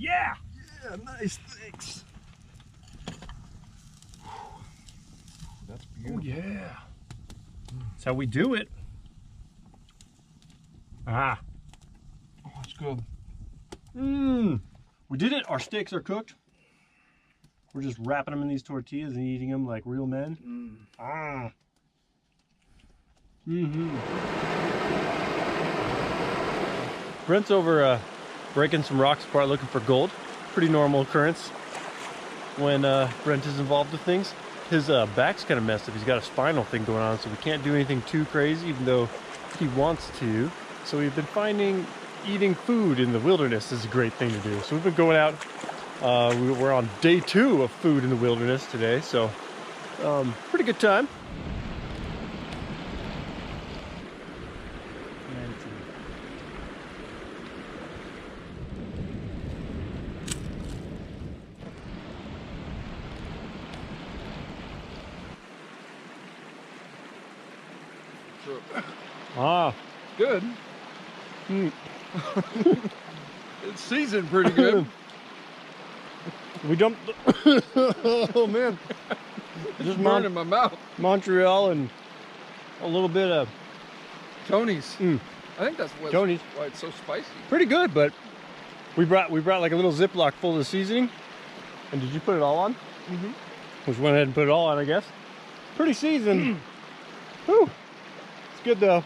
Yeah! Yeah, nice, thanks. That's beautiful. Oh, yeah. That's how we do it. Ah. Oh, that's good. Mmm. We did it. Our steaks are cooked. We're just wrapping them in these tortillas and eating them like real men. Ah. Brent's over breaking some rocks apart looking for gold. Pretty normal occurrence when Brent is involved with things. His back's kind of messed up. He's got a spinal thing going on, so we can't do anything too crazy, even though he wants to. So we've been finding eating food in the wilderness is a great thing to do. So we've been going out. We're on day 2 of food in the wilderness today, so pretty good time. Ah, Good. It's seasoned pretty good. we dumped. Oh man, Just burning my mouth. Montreal and a little bit of Tony's. I think that's why it's so spicy. Pretty good, but we brought like a little Ziploc full of the seasoning. And did you put it all on? Just went ahead and put it all on, I guess. Pretty seasoned. Whew. It's good though.